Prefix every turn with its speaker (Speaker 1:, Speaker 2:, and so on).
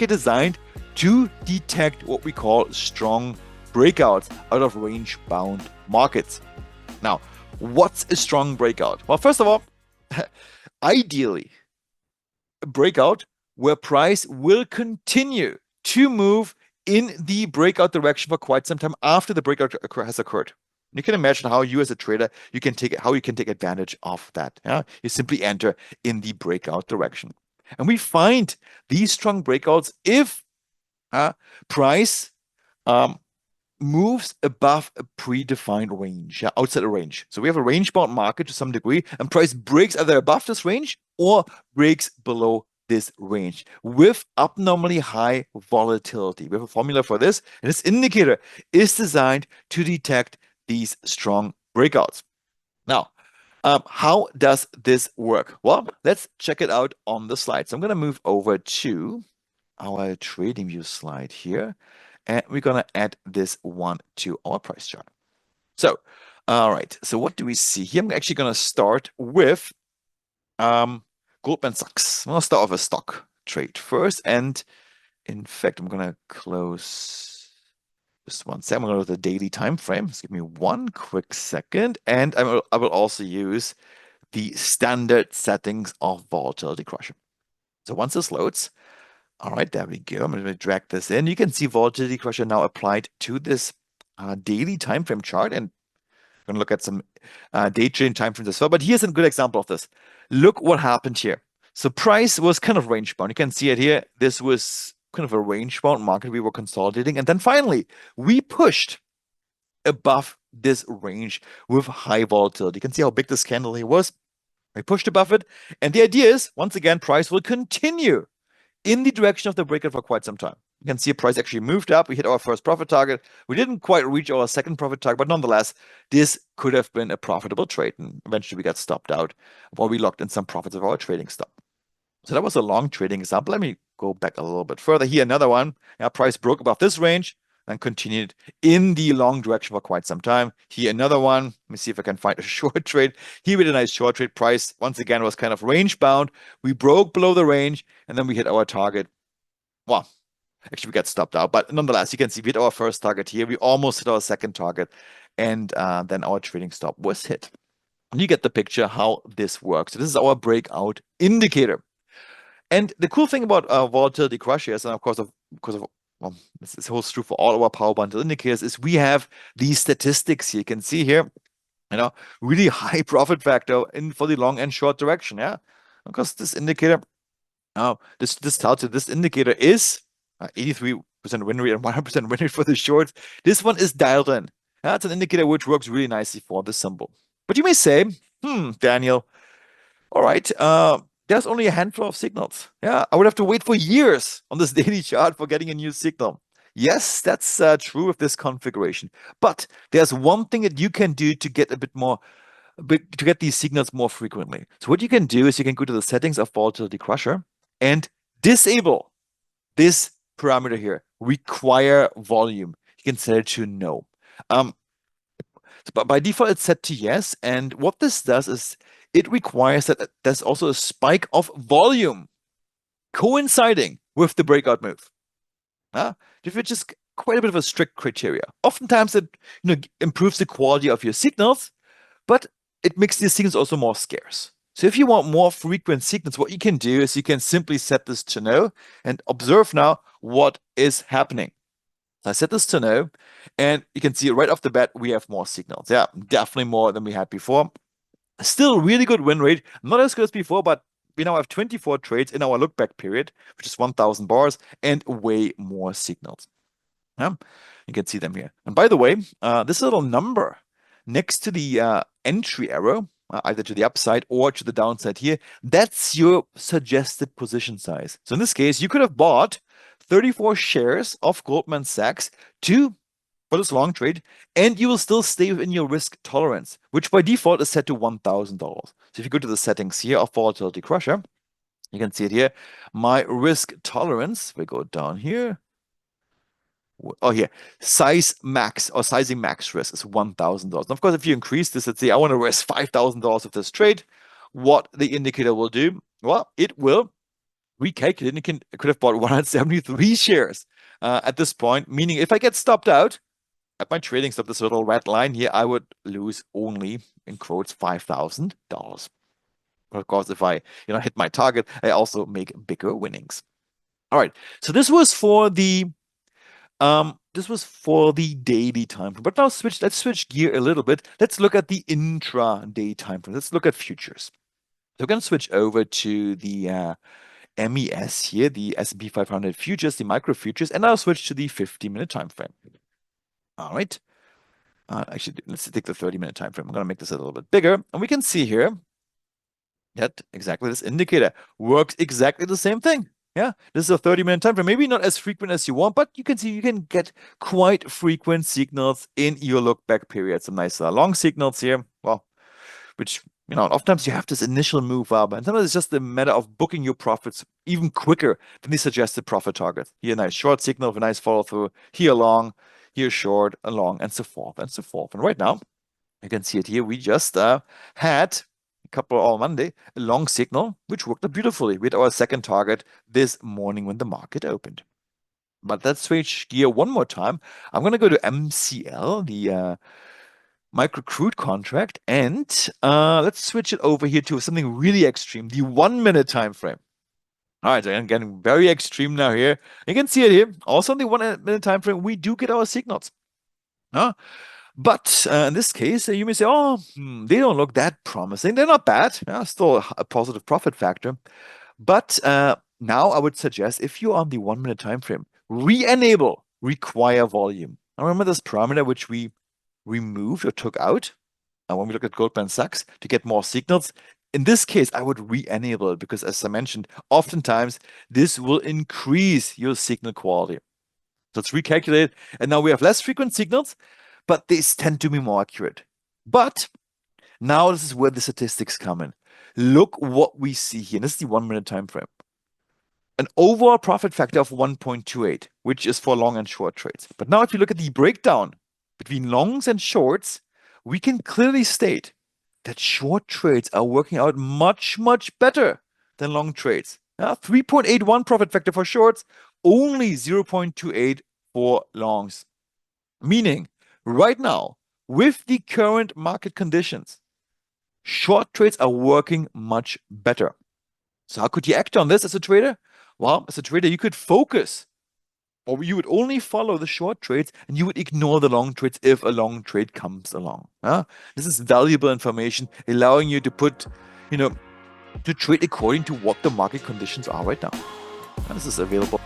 Speaker 1: market designed to detect what we call strong breakouts out of range-bound markets. Now, what's a strong breakout? Well, first of all, ideally, a breakout where price will continue to move in the breakout direction for quite some time after the breakout has occurred. You can imagine how you as a trader, you can take advantage of that. Yeah? You simply enter in the breakout direction. And we find these strong breakouts if price moves above a predefined range, outside a range. So we have a range-bound market to some degree, and price breaks either above this range or breaks below this range with abnormally high volatility. We have a formula for this, and this indicator is designed to detect these strong breakouts. Now, how does this work? Well, let's check it out on the slide. So I'm going to move over to our trading view slide here, and we're going to add this one to our price chart. So, all right. So what do we see here? I'm actually going to start with Goldman Sachs. I'll start with a stock trade first. And in fact, I'm going to close just one second. I'm going to go to the daily time frame. Just give me one quick second. And I will also use the standard settings of Volatility Crusher. So once this loads, all right, there we go. I'm going to drag this in. You can see Volatility Crusher now applied to this daily time frame chart. And I'm going to look at some day trading time frames as well. But here's a good example of this. Look what happened here. So price was kind of range bound. You can see it here. This was kind of a range bound market. We were consolidating. And then finally, we pushed above this range with high volatility. You can see how big this candle here was. We pushed above it. And the idea is, once again, price will continue in the direction of the breakout for quite some time. You can see price actually moved up. We hit our first profit target. We didn't quite reach our second profit target, but nonetheless, this could have been a profitable trade. And eventually we got stopped out while we locked in some profits of our trading stop. So that was a long trading example. Let me go back a little bit further. Here, another one. Price broke above this range and continued in the long direction for quite some time. Here, another one. Let me see if I can find a short trade. Here we did a nice short trade. Price, once again, was kind of range bound. We broke below the range, and then we hit our target. Well, actually, we got stopped out. But nonetheless, you can see we hit our first target here. We almost hit our second target, and then our trading stop was hit. And you get the picture how this works. So this is our breakout indicator. And the cool thing about Volatility Crusher is, and of course, well, this holds true for all our power bundle indicators, is we have these statistics here. You can see here, really high profit factor for the long and short direction. Yeah, because this indicator, this tells you this indicator is 83% win rate and 100% win rate for the shorts. This one is dialed in. That's an indicator which works really nicely for the symbol. But you may say, Daniel, all right, there's only a handful of signals. Yeah, I would have to wait for years on this daily chart for getting a new signal. Yes, that's true with this configuration. But there's one thing that you can do to get a bit more, to get these signals more frequently. So what you can do is you can go to the settings of Volatility Crusher and disable this parameter here, require volume. You can set it to no. But by default, it's set to yes. And what this does is it requires that there's also a spike of volume coinciding with the breakout move. Which is quite a bit of a strict criteria. Oftentimes it improves the quality of your signals, but it makes these signals also more scarce. So if you want more frequent signals, what you can do is you can simply set this to no and observe now what is happening. So I set this to no, and you can see right off the bat, we have more signals. Yeah, definitely more than we had before. Still really good win rate, not as good as before, but we now have 24 trades in our look back period, which is 1,000 bars and way more signals. Yeah, you can see them here. And by the way, this little number next to the entry arrow, either to the upside or to the downside here, that's your suggested position size. So in this case, you could have bought 34 shares of Goldman Sachs for this long trade, and you will still stay within your risk tolerance, which by default is set to $1,000. So if you go to the settings here of Volatility Crusher, you can see it here. My risk tolerance, we go down here. Oh, here, size max or sizing max risk is $1,000. Of course, if you increase this, let's say I want to risk $5,000 of this trade, what the indicator will do? Well, it will recalculating, I could have bought 173 shares at this point, meaning if I get stopped out at my trading stop, this little red line here, I would lose only, in quotes, $5,000. Of course, if I hit my target, I also make bigger winnings. All right, so this was for the daily time frame. But now let's switch gear a little bit. Let's look at the intraday time frame. Let's look at futures. So we're going to switch over to the MES here, the S&P 500 futures, the micro futures, and I'll switch to the 50-minute time frame. All right. Actually, let's take the 30-minute time frame. I'm going to make this a little bit bigger, and we can see here that exactly this indicator works exactly the same thing. Yeah, this is a 30-minute time frame. Maybe not as frequent as you want, but you can see you can get quite frequent signals in your look back period. Some nice long signals here. Well, which oftentimes you have this initial move up, and sometimes it's just a matter of booking your profits even quicker than the suggested profit target. Here, a nice short signal with a nice follow through. Here long, here short, long, and so forth and so forth. And right now, you can see it here. We just had on Monday, a long signal, which worked out beautifully with our second target this morning when the market opened. But let's switch gear one more time. I'm going to go to MCL, the micro crude contract, and let's switch it over here to something really extreme, the 1-minute time frame. All right, so I'm getting very extreme now here. You can see it here. Also, on the 1-minute time frame, we do get our signals. But in this case, you may say, oh, they don't look that promising. They're not bad. Still a positive profit factor. But now I would suggest, if you're on the 1-minute time frame, re-enable require volume. Now remember this parameter which we removed or took out when we look at Goldman Sachs to get more signals. In this case, I would re-enable it because, as I mentioned, oftentimes this will increase your signal quality. So let's recalculate. And now we have less frequent signals, but these tend to be more accurate. But now this is where the statistics come in. Look what we see here. This is the 1-minute time frame. An overall profit factor of 1.28, which is for long and short trades. But now if you look at the breakdown between longs and shorts, we can clearly state that short trades are working out much, much better than long trades. 3.81 profit factor for shorts, only 0.28 for longs. Meaning, right now, with the current market conditions, short trades are working much better. So how could you act on this as a trader? Well, as a trader, you could focus, or you would only follow the short trades and you would ignore the long trades if a long trade comes along. This is valuable information, allowing you to to trade according to what the market conditions are right now. This is available